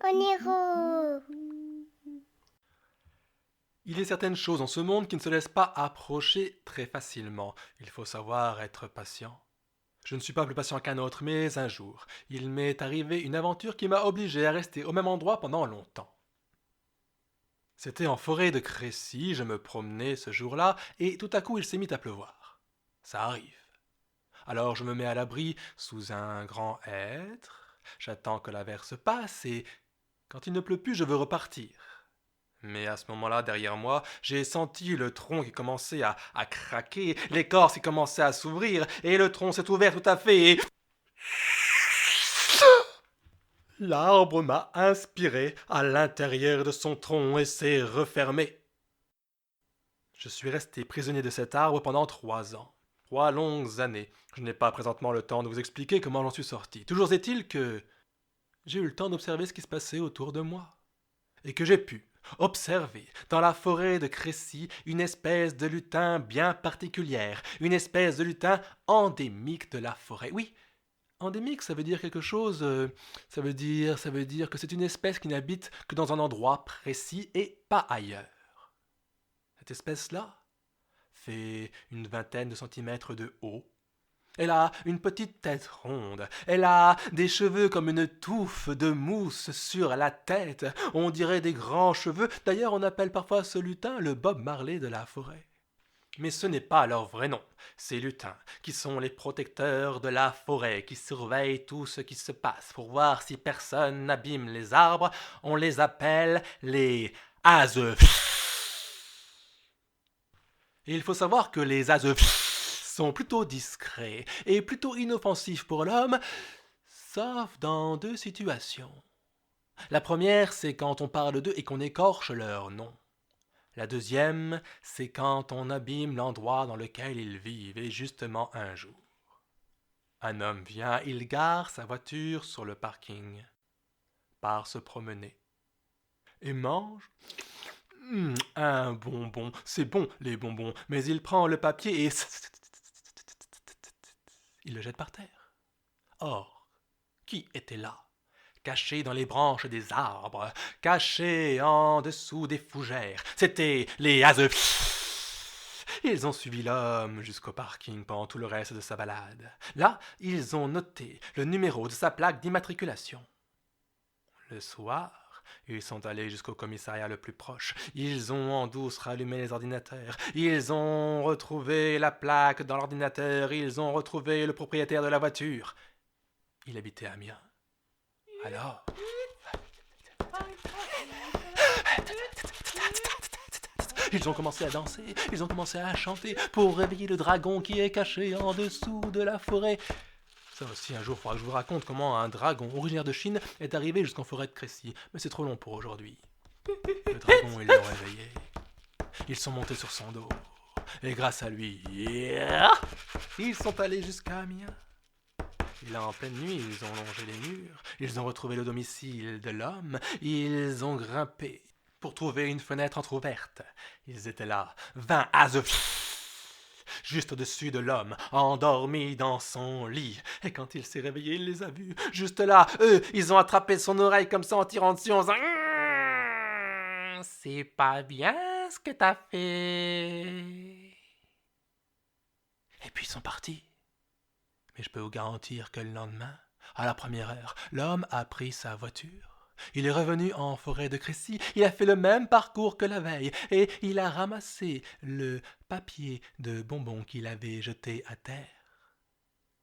Oniro. Il y a certaines choses en ce monde qui ne se laissent pas approcher très facilement. Il faut savoir être patient. Je ne suis pas plus patient qu'un autre, mais un jour, il m'est arrivé une aventure qui m'a obligé à rester au même endroit pendant longtemps. C'était en forêt de Crécy, je me promenais ce jour-là, et tout à coup il s'est mis à pleuvoir. Ça arrive. Alors je me mets à l'abri sous un grand hêtre, j'attends que l'averse passe, et quand il ne pleut plus, je veux repartir. Mais à ce moment-là, derrière moi, j'ai senti le tronc qui commençait à craquer, l'écorce qui commençait à s'ouvrir, et le tronc s'est ouvert tout à fait, et l'arbre m'a inspiré à l'intérieur de son tronc et s'est refermé. Je suis resté prisonnier de cet arbre pendant 3 ans. 3 longues années. Je n'ai pas présentement le temps de vous expliquer comment j'en suis sorti. Toujours est-il que j'ai eu le temps d'observer ce qui se passait autour de moi. Et que j'ai pu observer dans la forêt de Crécy une espèce de lutin bien particulière, une espèce de lutin endémique de la forêt. Oui, endémique, ça veut dire quelque chose, ça veut dire que c'est une espèce qui n'habite que dans un endroit précis et pas ailleurs. Cette espèce-là fait une vingtaine de centimètres de haut. Elle a une petite tête ronde. Elle a des cheveux comme une touffe de mousse sur la tête. On dirait des grands cheveux. D'ailleurs, on appelle parfois ce lutin le Bob Marley de la forêt. Mais ce n'est pas leur vrai nom. Ces lutins, qui sont les protecteurs de la forêt, qui surveillent tout ce qui se passe pour voir si personne n'abîme les arbres, on les appelle les azeux. Et il faut savoir que les azeux sont plutôt discrets et plutôt inoffensifs pour l'homme, sauf dans 2 situations. La première, c'est quand on parle d'eux et qu'on écorche leur nom. La deuxième, c'est quand on abîme l'endroit dans lequel ils vivent, et justement un jour. Un homme vient, il gare sa voiture sur le parking, part se promener, et mange un bonbon. C'est bon, les bonbons, mais il prend le papier et il le jette par terre. Or, qui était là, caché dans les branches des arbres, caché en dessous des fougères? C'étaient les haseux. Ils ont suivi l'homme jusqu'au parking pendant tout le reste de sa balade. Là, ils ont noté le numéro de sa plaque d'immatriculation. Le soir, ils sont allés jusqu'au commissariat le plus proche. Ils ont en douce rallumé les ordinateurs. Ils ont retrouvé la plaque dans l'ordinateur. Ils ont retrouvé le propriétaire de la voiture. Il habitait à Amiens. Alors, ils ont commencé à danser, ils ont commencé à chanter pour réveiller le dragon qui est caché en dessous de la forêt. Ça aussi, un jour, il faudra que je vous raconte comment un dragon originaire de Chine est arrivé jusqu'en forêt de Crécy. Mais c'est trop long pour aujourd'hui. Le dragon, ils l'ont réveillé. Ils sont montés sur son dos. Et grâce à lui, ils sont allés jusqu'à Amiens. Et là, en pleine nuit, ils ont longé les murs. Ils ont retrouvé le domicile de l'homme. Ils ont grimpé pour trouver une fenêtre entr'ouverte. Ils étaient là, 20 azeux, juste au-dessus de l'homme, endormi dans son lit. Et quand il s'est réveillé, il les a vus. Juste là, eux, ils ont attrapé son oreille comme ça en tirant dessus en disant « C'est pas bien ce que t'as fait. » Et puis ils sont partis. Mais je peux vous garantir que le lendemain, à la première heure, l'homme a pris sa voiture. Il est revenu en forêt de Crécy, il a fait le même parcours que la veille, et il a ramassé le papier de bonbons qu'il avait jeté à terre.